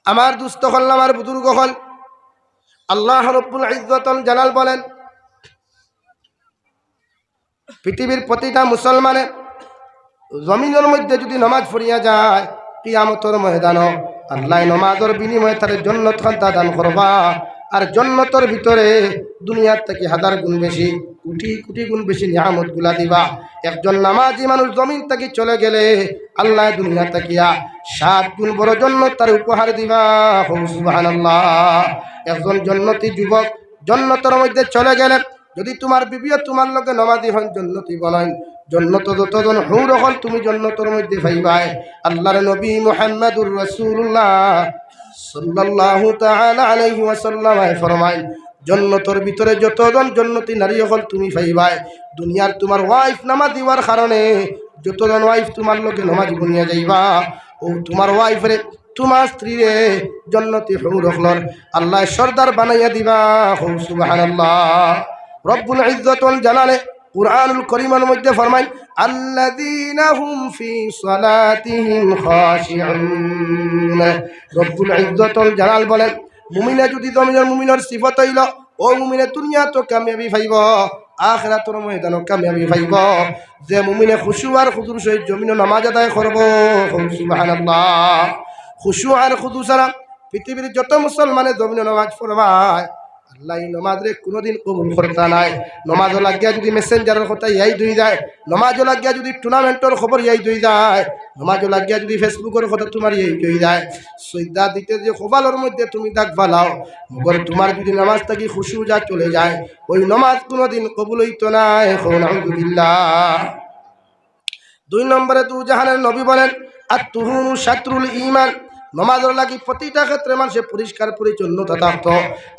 আমার দুস্থ হল, আমার বুজুর্গ হল, আল্লাহ রব্বুল ইজ্জতুল জালাল বলেন পৃথিবীর প্রতিটা মুসলমানে জমিনের মধ্যে যদি নামাজ পড়িয়া যায়, কিয়ামতের ময়দানে আল্লাহ নামাজের বিনিময়ে তার জান্নাত খান্তা দান করবা। আর জান্নাতের ভিতরে দুনিয়ার থেকে হাজার গুণ বেশি, কোটি কোটি গুণ বেশি নিয়ামত গুলা দিবা। একজন নামাজি মানুষ জমিন থেকে চলে গেলে আল্লাহ দুনিয়া তাকিয়া 7 গুণ বড় জান্নাত তার উপহার দিবা। সুবহানাল্লাহ। একজন জান্নাতি যুবক জান্নাতের মধ্যে চলে গেলে যদি তোমার বিবিও তোমার লগে নামাজি হন, জান্নাতি বলেন, জান্নাত যতজন হুর হল তুমি জান্নাতের মধ্যে পাইবাই। আল্লাহর নবী মুহাম্মদুর রাসূলুল্লাহ সাল্লাল্লাহু তাআলা আলাইহি ওয়াসাল্লাম ফরমায় জান্নাতের ভিতরে যতজন জান্নাতি নারী হল তুমি পাইবাই। দুনিয়ার তোমার ওয়াইফ নামাজ দিবার কারণে যতজন ওয়াইফ তোমার লগে নামাজ বনিয়া যাইবা, ও তোমার ওয়াইফরে তোমার স্ত্রীরে জান্নাতি হুর হলর আল্লাহ সর্দার বানাইয়া দিবা। সুবহানাল্লাহ। রব্বুল ইজ্জতুল জালালে কুরআনুল কারীমের মধ্যে ফরমায় আল্লাযীনা হুম ফি সালাতিহিম খাশিউন। রব্বুল ইজ্জতুল জালাল বলেন মুমিনে যদি জমিনের মুমিনের সিফত হইল, ও মুমিনে দুনিয়া তো কামিয়াবি পাইব, আখিরাতের ময়দানও কামিয়াবি পাইব। যে মুমিনে খুশু আর খুদুর সহিত জমিনে নামাজ আদায় করব। সুবহানাল্লাহ। খুশু আর খুদু ছাড়া পৃথিবীর যত মুসলমানে জমিনে নামাজ পড়বায় আল্লাহ নমাজরে কোনোদিন কবুল করতা নাই। নমাজও লাগিয়া যদি মেসেঞ্জারের কথা ইয়াই দুই যায়, নমাজও লাগিয়া যদি টুর্নামেন্টের খবর ইয়াই দুই যায়, নমাজও লাগিয়া যদি ফেসবুকের কথা তোমার ইয়াই দুই যায়, সৈদা দিতে যে খোবালোর মধ্যে তুমি দাগ ফালাও, মগর তোমার যদি নামাজ থাকি খুশু যা চলে যায়, ওই নমাজ কোনোদিন কবুল হইতো না। আলহামদুলিল্লাহ। 2 নম্বরে দু জাহানের নবী বলেন আত-তুহুরু শাতরুল ঈমান। নমাজের লাগি প্রতিটা ক্ষেত্রে মানুষে পরিষ্কার পরিচ্ছন্নতা থাকতো।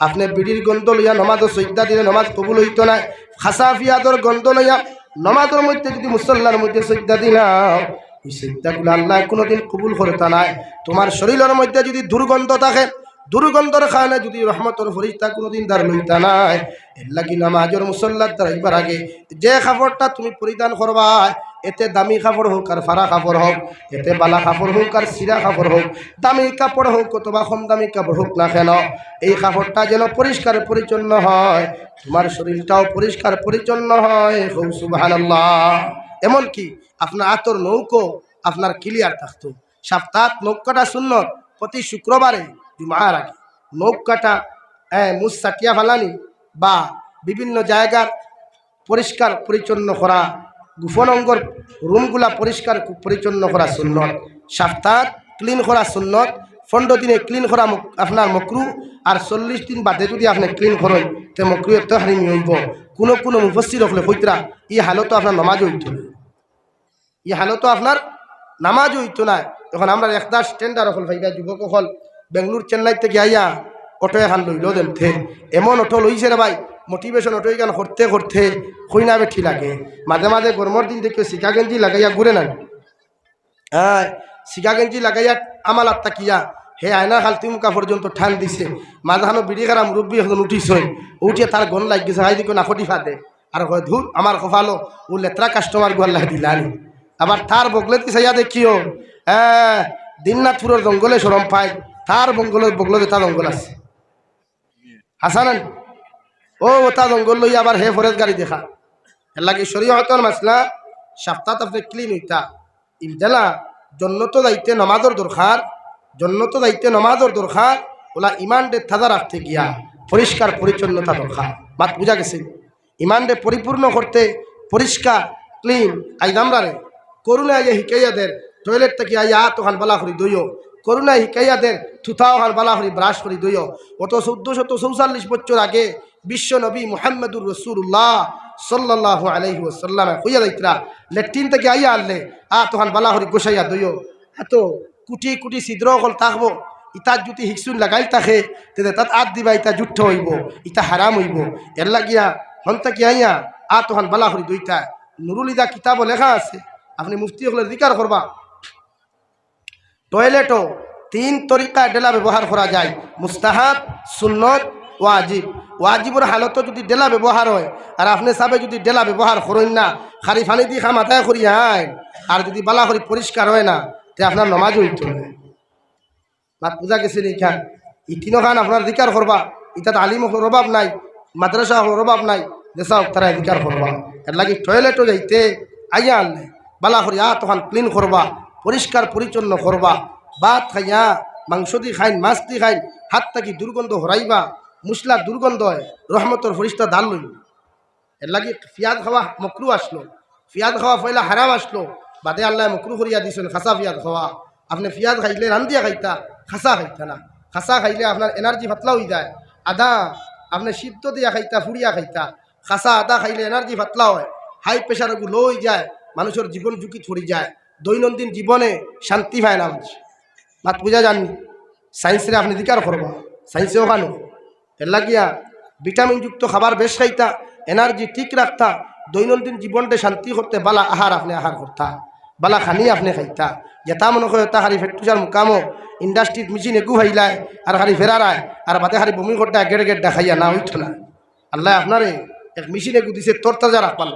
আপনি বিড়ির গন্ধ লইয়া নমাজও সৈদা দিলে নমাজ কবুল হইতো না। খাসা ফিয়াদর গন্ধ লইয়া নমাজের মধ্যে যদি মুসল্লার মধ্যে সৈদা দিলাম, ওই সৈদাগুলো আল্লাহ কোনোদিন কবুল করতে নাই। তোমার শরীরের মধ্যে যদি দুর্গন্ধ থাকে, দুর্গন্ধর কারণে যদি রহমতের ফরিস্তা কোনোদিন দ্বার লইতা নাই। এর লাগি নামাজের মুসল্লার দ্বারাইবার আগে যে কাপড়টা তুমি পরিধান করবা, এতে দামি কাপড় হোক আর ফাড়া কাপড় হোক, এতে বালা কাপড় হোক আর সিরা কাপড় হোক, দামি কাপড় হোক অথবা কম দামি কাপড় হোক না কেন, এই কাপড়টা যেন পরিষ্কার পরিচ্ছন্ন হয়, তোমার শরীরটাও পরিষ্কার পরিচ্ছন্ন হয়। সুবহানাল্লাহ। এমনকি আপনার আতর নৌকো আপনার ক্লিয়ার থাকতো। সপ্তাহ নৌকাটা সুন্নত, প্রতি শুক্রবারে জুমার আগে নৌকাটা মুছ সাটিয়া ফালানি বা বিভিন্ন জায়গার পরিষ্কার পরিচ্ছন্ন করা, গোপন অঙ্গর রুমগুলা পরিষ্কার পরিচ্ছন্ন করা সুন্নত। সপ্তাহ ক্লিন করা সুন্নত। 15 দিনে ক্লিন করা আপনার মকরু, আর 40 দিন বাদে যদি আপনি ক্লিন করেন তো মকরু তাহরিমি হইব। কোনো মুফাসসির হলে কইতরা এই হালতো আপনার নামাজ হইতো না, এই হালতো আপনার নামাজ হইতো না। এখন আমরা একটা স্ট্যান্ডার্ড হল ভাইবা যুবক হল বেঙ্গলোর চেন্নাই থেকে আইয়া অটো এখন লইল দেমথে, এমন অটো লইছে রে ভাই, মোটিভেশন অটো এখান করতে করতে হইনা বেঠি লাগে। মাঝে মাঝে গরমের দিন দেখে শিকা গেঞ্জি লাগাইয়া ঘুরে না, হ্যাঁ শিকা গেঞ্জি লাগাইয়া আমাল আত্মা কিয়া হে আয়না খালতি মুখা পর্যন্ত ঠান দিছে। মাঝখানো বিড়ি খারা মুরব্বী এখন উঠিস, উঠিয়ে তার গন লাগ গেছে, হাই দিকে নাকটি ফাটে আর কয় ধুর আমার কফালো ও লেত্রা কাস্টমার গোয়াল্লাহ দিলানি। আবার তার বগলে দিছাইয়া দেখিও দিননাথপুরের জঙ্গলে সরম পায়, তার বগলে তা জঙ্গল আছে হাসানান, ও তা জঙ্গল লইয়া আবার হে ফরেজ গাড়ি দেখা। এর লাগে শরীয়তের মাসলা সপ্তাহ আপনি ক্লিন হইতা ইলজালা জন্নত দায়িত্বে নমাজের দরকার, জন্নত দায়িত্বে নমাজের দরকার, ওলা ইমানডে তাজা রাখতে গিয়া পরিষ্কার পরিচ্ছন্নতা দরকার। মাত বুঝা গেছে? ইমানডে পরিপূর্ণ করতে পরিষ্কার ক্লিন আইদামরারে করুণা হিকাইয়াদের টয়লেট থেকে আইয়া তোখান বালা করি দইও, করুণা হিকাইয়াদের থুথাও হান বালা করি ব্রাশ করি দইও। গত 1444 বছর আগে বিশ্ব নবী মুহাম্মদুর রাসূলুল্লাহ সাল্লাল্লাহু আলাইহি ওয়াসাল্লাম কইয়া যাইতরা লেট্রিন থেকে আইয়া আনলে তোখান বালা করি গোসাইয়া দইও। এত কুটি কুটি ছিদ্র হল থাকবো, ইতার যদি হিকসুন লাগাইল থাকে তেতে তাত আত দিবা, ইতা জুঠ্ঠ হইব, ইতা হারাম হইব। এর লাগিয়া হন থেকে আইয়া তোখান বালা করি দইতা। নুরুল ইদা কিতাব লেখা আছে, আপনি মুফতি হলে জিকার করবা। টয়লেটও 3 তরিকায় ডেলা ব্যবহার করা যায়, মুস্তাহাব, সুন্নত, ওয়াজিব। ওয়াজিবর হালত যদি ডেলা ব্যবহার হয় আর আপনি সাবে যদি ডেলা ব্যবহার করেন না, খালি ফানি দিয়ে খা মাথায় করি আর যদি বালা করি পরিষ্কার হয় না, তে আপনার নমাজ হইত না। মাত পূজা গেছে এইখান ইতিনো খান আপনার অধিকার করবা, ইতাত আলিম অভাব নাই, মাদ্রাসা অভাব নাই, দেশা তারা অধিকার করবা। এর লাগে টয়লেটও যাইতে আইয়া আনলে বালা করিয়া তখন ক্লিন করবা, পরিষ্কার পরিচ্ছন্ন করবা। ভাত খাইয়া মাংস দি খাইন, মাছ দি খাইন, হাত থাকি দুর্গন্ধ হরাইবা, মুসলার দুর্গন্ধ হয়, রহমতর ফরিস্তা দাল লইব। এর লাগে পিয়াজ খাওয়া মকরু আসলো, পিয়াজ খাওয়া পয়লা হারাম আসলো, বাদে আল্লাহ মকরু করিয়া দিছেন খাসা পিয়াজ খাওয়া। আপনি পিয়াজ খাইলে রান্ধিয়া খাইতা, খাসা খাইতা না। খাসা খাইলে আপনার এনার্জি পাতলা হয়ে যায়। আদা আপনি সিদ্ধ দিয়া খাইতা, ফুড়িয়া খাইতা। খাসা আদা খাইলে এনার্জি পাতলা হয়, হাই প্রেশার ওগুলো লো হয়ে যায়, মানুষের জীবন ঝুঁকি পড়ে যায়, দৈনন্দিন জীবনে শান্তি পায় না মানুষ। মাত বুঝা যাননি সায়েন্সরে আপনি দিকার করবা, সায়েন্সেও খানো। এর লাগিয়া ভিটামিনযুক্ত খাবার বেশ খাইতা, এনার্জি ঠিক রাখতা, দৈনন্দিন জীবনটা শান্তি করতে বালা আহার আপনি আহার করতা, বালা খানি আপনি খাইতা। যেটা মনে হয় তা হারি ফেটুজার মুকামো ইন্ডাস্ট্রির মেশিন একু খাইলায় আর হারি ফেরারায় আর বাদে হারি বমি করতে গেড়ে গেড় দেখাইয়া না হইতো না। আল্লাহ আপনারে এক মেশিন একু দিছে তরতাজা রাখবাল।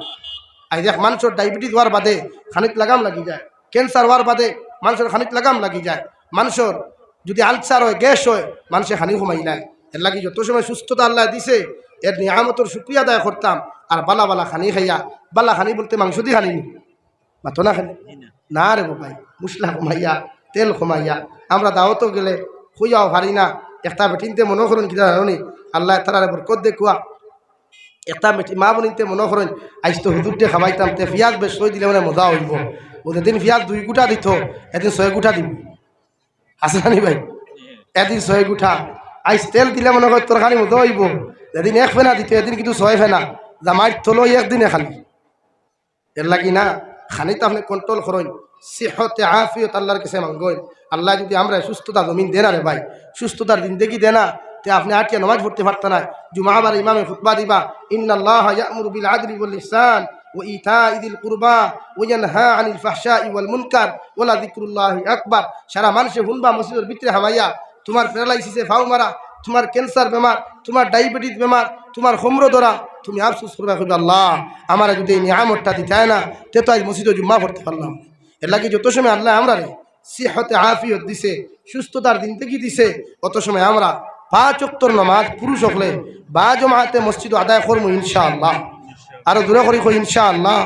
আই দেখ মানুষের ডায়াবেটিস হওয়ার বাদে খানিক লাগাম লাগি যায়, ক্যান্সার হওয়ার বাদে মানুষের খানিক লাগাম লাগি যায়, মানুষের যদি আলসার হয়, গ্যাস হয়, মানুষের হানি কমাই নাই। এর লাগি যত সময় সুস্থতা আল্লাহ দিছে এর নিয়ামতর শুক্রিয়া আদায় করতাম আর বালা বালা খানি খাইয়া, বালা খানি বলতে মাংস দিয়ে খানিনি বা তো না খানি না রে ভাই, মশলা কমাইয়া তেল কমাইয়া আমরা দাওয়াতও গেলে খুঁজাও হারি না। একটা বেটিনতে মনে করেন কি জানি আল্লাহ তারা বরকত দেখুয়া, একটা বেটি মা বনিতে মনে করেন আইস তো হুজুরটে খাবাইতাম, তে পিঁয়াজ বেশ সই দিলে মানে মজা হইব। ও যেদিন পিঁয়াজ 2 গুটা দিত এদিন 6 গুটা দিব, আছে নানি ভাই? এদিন 6 গুটা। আইস তেল দিলে মনে করেন তরকারি মজা হইব, যেদিন 1 ফেনা দিত এদিন কিন্তু 6 ফেনা, জামাই থলো একদিনে খালি। এর লাগি না খানি তো আপনি কন্ট্রোল করেন, সেহতে আফিয়ত আল্লাহর কাছে মাঙ্গেন। আল্লাহ যদি আমরা সুস্থতা জমিন দেনা রে ভাই, সুস্থতার জিন্দেগি দেনা, তে আপনি আটিয়া নামাজ পড়তে পারতেন না। জুমাবার ইমামে খুতবা দিবা, ইন্নাল্লাহ ইয়া'মুরু বিল আদলি ওয়াল ইহসান ওয়া ইতাই যিল কুরবা ওয়া ইয়ানহা আনিল ফাহশাই ওয়াল মুনকার ওয়া লাযিকরুল্লাহি আকবার। সারা মানুষে শুনবা মসজিদের ভিতরে হামাইয়া তোমার প্যারালাইসিসে ফাউ মারা, তোমার ক্যান্সার বেমার, তোমার ডায়াবেটিস বেমার, তোমার হোমরো ধরা, তুমি আফসোস করবা, কইবা আল্লাহ আমার যদি এই নিয়ামতটা দিতে না তে তো আজ মসজিদে জুম্মা পড়তে পারলাম। এর লাগে যত সময় আল্লাহ আমরা রে সিহতে আফিয়ত দিছে, সুস্থতার জিন্দেগি দিছে, অত সময় আমরা 5 ওয়াক্তের নামাজ পুরুষ হলে বা জমাতে মসজিদ আদায় করবো ইনশাআল্লাহ। আরো দূরে করি কই ইনশাআল্লাহ।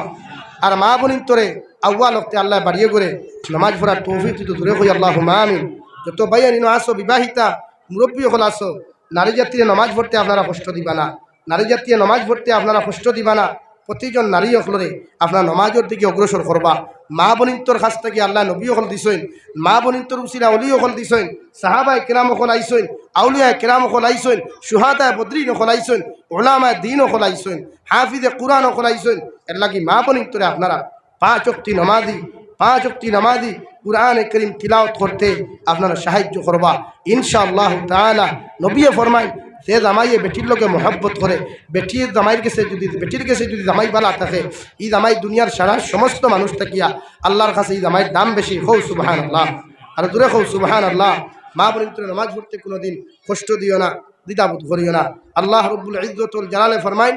আর মা বোনিন তোরে আউ্বাল ওক্তে আল্লাহ বাড়িয়ে করে নামাজ পড়ার তৌফিক দিতে দূরে কই আল্লাহুম্মা আমিন। যত বাইয়ানিনো আসো, বিবাহিতা মুরব্বী হল আসো, নারী জাতির নামাজ পড়তে আপনারা কষ্ট দিবা না, নারী জাতীয় নামাজ পড়তে আপনারা কষ্ট দিবা না। প্রতিজন নারী হলরে আপনার নমাজের দিকে অগ্রসর করবা। মা বনিন্তর কাছ থেকে আল্লাহ নবী হল দিছেন, মা বনিন্তর উসিলা অলি হল দিছেন, সাহাবায় কেরাম হল আইসেন, আউলিয়ায় কেরাম হল আইসেন, সুহাদায় বদরিন হল আইসেন, ওলামায় দিন হল আইসেন, হাফিজে কুরআন হল আইসেন। এর লাগি মা বনিন্তরে আপনারা 5 ওয়াক্তি নামাজি কুরআনে করিম তিলাওয়াত করতে আপনারা সাহায্য করবা ইনশাআল্লাহ তাআলা। নবী ফরমায় যে জামাইয়ে বেটির লোকে মহব্বত করে, বেটির জামাইয়ের কাছে যদি বেটির কাছে যদি জামাই বালা থাকে, এই জামাই দুনিয়ার সারা সমস্ত মানুষ থাকিয়া আল্লাহর কাছে এই জামাইয়ের দাম বেশি। হৌ সুবহানাল্লাহ, আর দূরে হৌ সুবহানাল্লাহ। মা বোন নামাজ পড়তে কোনোদিন কষ্ট দিও না, দ্বিধাবোধ করিও না। আল্লাহ রব্বুল ইজ্জতুল জালালে ফরমায়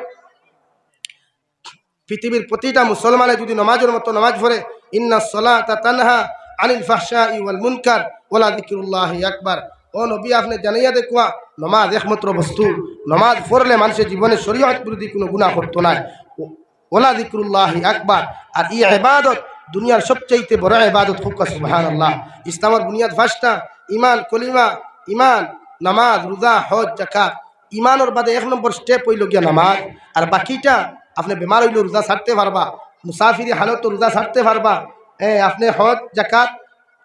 পৃথিবীর প্রতিটা মুসলমানে যদি নামাজের মতো নামাজ পড়ে, ইন্নাস সালাতা তানহা আনিল ফাহশাই ওয়াল মুনকার ওয়া লাযিকরুল্লাহি আকবার। ও নবী আপনি জানাইয়া দেখুয়া নমাজ একমাত্র বস্তু, নমাজ পড়লে মানুষের জীবনে শরীয়ত বিরোধী কোনো গুনাহ করতো না। ওলা যিকরুল্লাহি আকবার। আর এই ইবাদত দুনিয়ার সবচাইতে বড় ইবাদত হোক সুবহানাল্লাহ। ইসলামের বুনিয়াদ 5টা, ইমান, কলিমা, ইমান, নামাজ, রোজা, হজ, যাকাত। ইমানের বাদে 1 নম্বর স্টেপ হইল গিয়া নামাজ। আর বাকিটা আপনি বেমার হইলে রোজা ছাড়তে পারবা, মুসাফিরি হালত রোজা ছাড়তে পারবা। আপনি হজ, যাকাত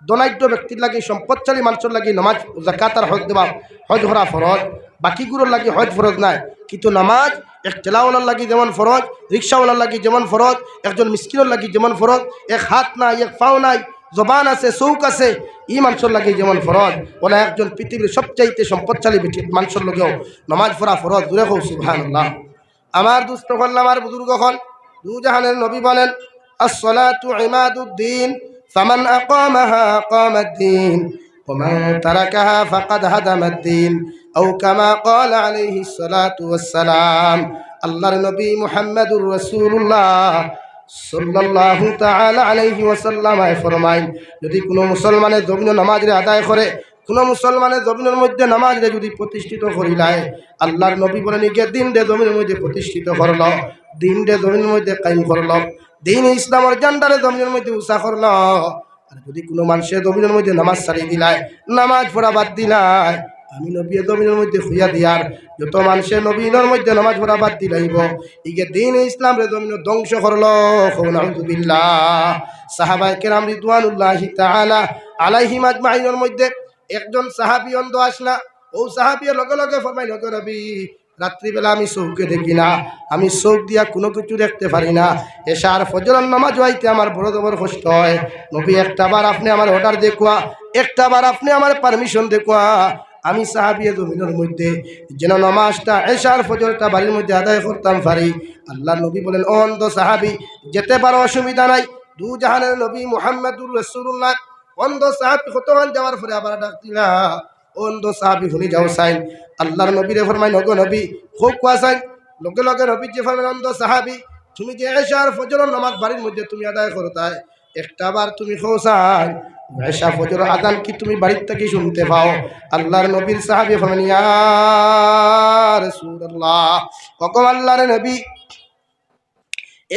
দনাঢ্য ব্যক্তির লাগে, সম্পদশালী মানুষের লাগে নামাজ, যাকাত আর হজ দেবা, হজ ভরা ফরজ। বাকিগুলোর লাগে হজ ফরজ নাই, কিন্তু নামাজ এক ঠেলাওয়ালার লাগে যেমন ফরজ, রিক্সাওয়ালার লাগে যেমন ফরজ, একজন মিসকিনের লাগে যেমন ফরজ, এক হাত নাই, এক পাও নাই, জবান আছে, চৌক আছে, ই মানুষের লাগে যেমন ফরজ, ওলা একজন পৃথিবীর সবচাইতে সম্পদশালী মানুষের লগেও নামাজ পড়া ফরজ। দূরে হোক সুবহানাল্লাহ। আমার দুস্থ হল, আমার বুজুর্গ হল, দুজাহানের নবী বলেন আসসালাতু ইমাদুদ্দিন ফামান আকামাহা আকামাদ্দিন ওমান তারাকাহা ফাকাদ হাদামাদ্দিন আও কামা ক্বালা আলাইহিস সালাতু ওয়াস সালাম। আল্লাহর নবী মুহাম্মদুর রাসূলুল্লাহ সাল্লাল্লাহু তাআলা আলাইহি ওয়াসাল্লাম ফরমায়, যদি কোনো মুসলমানের জমিন নামাজ আদায় করে কোনো মুসলমানের জমিনের মধ্যে নামাজ যদি প্রতিষ্ঠিত করিলায়, আল্লাহর নবী বলেন যে দিন দে জমিনের মধ্যে প্রতিষ্ঠিত করল, দিন দে জমিনের মধ্যে কায়েম করল, দিন ইসলামের জান্ডারে জমিনের মধ্যে উঁচা করল। আর যদি কোনো মানুষের জমিনের মধ্যে নামাজ ছাড়ি দিলায়, নামাজ পড়া বাদ দিলায়, আমি নবী জমিনের মধ্যে খুইয়া দিয়ার যত মানুষের নবীনের মধ্যে নামাজ পড়া বাদ দিলাইব, ইগে দিন ইসলাম রে জমিন ধ্বংস করলো। নাউযুবিল্লাহ। সাহাবায়ে কেরাম রিদওয়ানুল্লাহি তাআলা আলাইহিম আজমাইনের মধ্যে একজন সাহাবী অন্ধ আসলা। ও সাহাবী লগে লগে ফরমাইল, গো নবী, রাত্রিবেলা আমি চৌকে দেখি না, আমি চোখ দিয়া কোনো কিছু দেখতে পারি না, এশার ফজরের নামাজ হইতে আমার বড় বড় কষ্ট হয়। নবী, একটাবার আপনি আমার অর্ডার দেখুয়া, একটাবার আপনি আমার পারমিশন দেখুয়া, আমি সাহাবী জমিনের মধ্যে যেন নামাজটা এশার ফজরটা বাড়ির মধ্যে আদায় করতাম পারি। আল্লাহ নবী বলেন, ও অন্ধ সাহাবী, যেতে পারো, অসুবিধা নাই। দু জাহানের নবী মুহাম্মদুর রাসূলুল্লাহ অন্ধ সাহাবী কতক্ষণ যাওয়ার পরে আবার ডাক দিলা, অন্ধ সাহাবী শুনি যাও সাইন। আল্লাহর নবীরে ফরমাই, নগো নবী খুব কোয়া সাইন। লগে লগে নবী যে ফরমাই, অন্ধ সাহাবী, তুমি যে এশার ফজরের নামাজ বাড়ির মধ্যে তুমি আদায় করতাই, একটাবার তুমি খোসাই এশা ফজর আযান কি তুমি বাড়ির থেকে শুনতে পাও? আল্লাহর নবীর সাহাবী ফরমান, ইয়া রাসূলুল্লাহ, ওগো আল্লাহর নবী,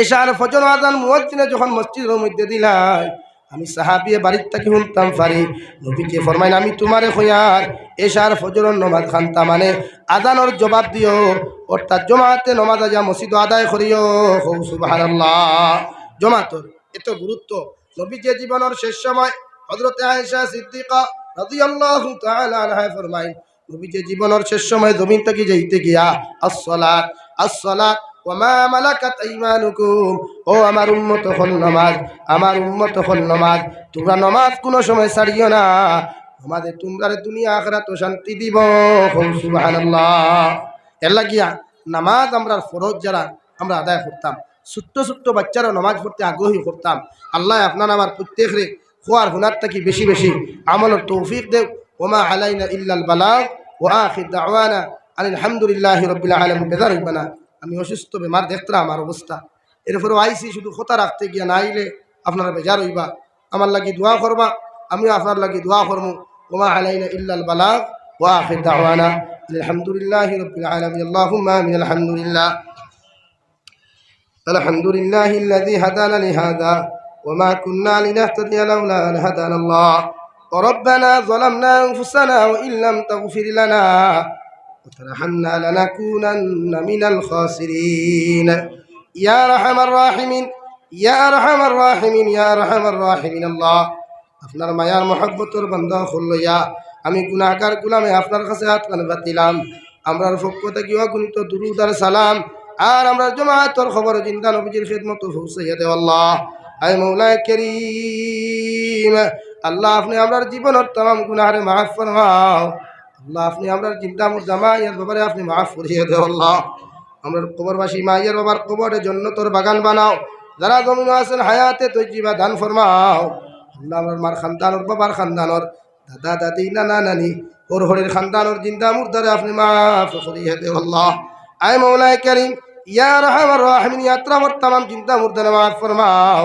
এশার ফজর আযান মুয়াজ্জিনে যখন মসজিদের মধ্যে দিলাই, আমি সাহাবী বাড়ির থেকে শুনতাম পারি। নবীকে ফরমাইন, আমি তোমারে কইয়ার এশার ফজরের নামাজ খানতা মানে আযানের জবাব দিও, অর্থাৎ জমাতে নামাজ যা মসজিদ আদায় করিও। সুবহানাল্লাহ। জমাতর এত গুরুত্ব। নবী যে জীবনের শেষ সময় হযরত আয়েশা সিদ্দিকা রাদিয়াল্লাহু তাআলা আনহা ফরমাই, নবী যে জীবনের শেষ সময় জমিন থেকে যাইতে গিয়া আসসালাত আসসালাত ওয়া মা মালাকাত আইমানুকুম, ও আমার উম্মত হল নামাজ, আমার উম্মত হল নামাজ, তোমরা নামাজ কোনো সময় ছাড়িও না, আমাদের তোমরা দুনিয়া আখিরাত শান্তি দিব। সুবহানাল্লাহ। এর লাগিয়া নামাজ আমরা ফরজ যারা আমরা আদায় করতাম, ছোট্ট ছোট্ট বাচ্চারা নামাজ পড়তে আগ্রহী করতাম। আল্লাহ আপনার আমার প্রত্যেকরে খোয়ার হুনার থাকি বেশি বেশি আমলের তৌফিক দেব। ওমা আলাইনা ইল্লাল বালাগ ওয়া আখির দাওয়ানা আনিল হামদুলিল্লাহি রাব্বিল আলামিন। বেজার হইবা না, আমি অসুস্থ বেমার দেখতাম আমার অবস্থা, এরপরেও আইসি শুধু কথা রাখতে গিয়া না আইলে আপনারা বেজার হইবা। আমার লাগি দোয়া করবা, আমিও আপনার লাগি দোয়া করবো। ওমা আলাইনা ইল্লাল বালাগ ওয়া আখির দাওয়ানা আনিল হামদুলিল্লাহি রাব্বিল আলামিন। আল্লাহুম্মা আমিন। আলহামদুলিল্লাহ। الحمد لله الذي هدانا لهذا وما كنا لنهتدي لولا أن هدانا الله وربنا ظلمنا أنفسنا وإن لم تغفر لنا وترحمنا لنكونن من الخاسرين يا أرحم الراحمين يا أرحم الراحمين يا أرحم الراحمين الله আপনার মায়ার মহব্বতের বান্দা হইয়া আমি গুনাহগার গোলামে আপনার কাছে হাত কানে দিলাম। আমরার পক্ষ থেকে অগণিত দুরূদ আর সালাম আর আমরা জমাতের খবর জিন্দা নবীজির খিদমত পৌঁছাইয়া দেও আল্লাহ। আয় মওলায়ে কারীম, আল্লাহ আপনি আমরার জীবনের तमाम গুনাহরে মাফ ফরমাও। আল্লাহ আপনি আমরার জিন্দা মুর্দা মায়ের ব্যাপারে আপনি মাফ করিয়ে দেও আল্লাহ। আমরার কবরবাসী মায়ের বাবার কবরে জান্নাতের বাগান বানাও। যারা জমিনে আছেন হায়াতে তৈজিবা দান ফরমাও। আল্লাহ আমরার মার খানদানর বাবার খানদানর দাদা দাদি নানা নানি ওর হরির খানদানর জিন্দা মুর্দারে আপনি মাফ করিয়ে দেও আল্লাহ। আয় মওলায়ে কারীম, ইয়া আরহামার রাহিমিন, ইয়াত্রাফর तमाम চিন্তা মুর্দারে মাফ ফরমাও।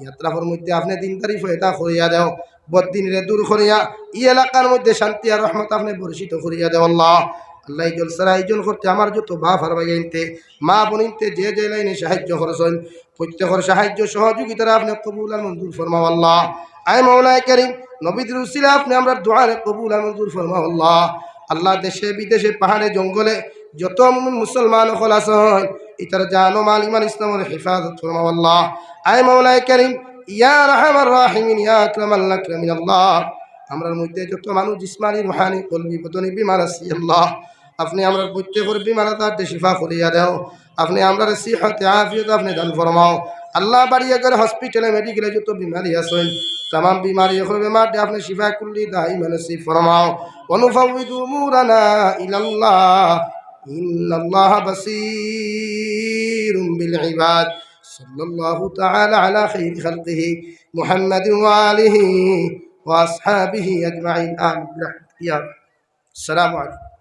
ইয়াত্রাফর মধ্যে আপনি দিনদারি ফয়দা করিয়া দাও, বদদিনরে দূর করিয়া এই এলাকার মধ্যে শান্তি আর রহমত আপনি বর্ষিত করিয়া দাও আল্লাহ। আল্লাহ এই জলসার আয়োজন করতে আমার যত বাপ আর ভাই আনতে মা বোনিনতে যে যে লাইনে সাহায্য করছেন প্রত্যেকের সাহায্য সহযোগিতারা আপনি কবুল আর মঞ্জুর ফরমাও আল্লাহ। আয় মওলায়ে কারীম, নবীর উসিলা আপনি আমরা দুআরে কবুল আর মঞ্জুর ফরমাও আল্লাহ। আল্লাহ দেশে বিদেশে পাহাড়ে জঙ্গলে যত মুমিন মুসলমান হল আছেন ইতার জান ও মাল ইমান ইসলামের হেফাজত ফরমাও আল্লাহ। আয় মওলায়ে কারীম, ইয়া আরহামার রাহিমিন, ইয়া আকরামাল আকরামিন আল্লাহ। আমরার মধ্যে যত মানুষ জিসমানি রুহানি কলবি বদনি বিমার আছে আল্লাহ, আপনি আমরা প্রত্যেকের বিমার তার শিফা করিয়া দাও। আপনি আমরা সিহত আফিয়ত আপনি দান ফরমাও আল্লাহ। বাড়িয়া করে হসপিটালে মেডিকেলে যত বিমারি আছেন तमाम बीमारी बेमार आपने शिफा कुल्ली दाइमा नसीब फरमाओ। वनुफव्विदु उमूरना इलल्लाह इन्नल्लाह बसीरुम बिल इबाद। सल्लल्लाहु तआला अला खैरि खल्किहि मुहम्मदिन व आलिहि व अस्हाबिहि अजमाइन। आमीन। अस्सलामु अलैकुम।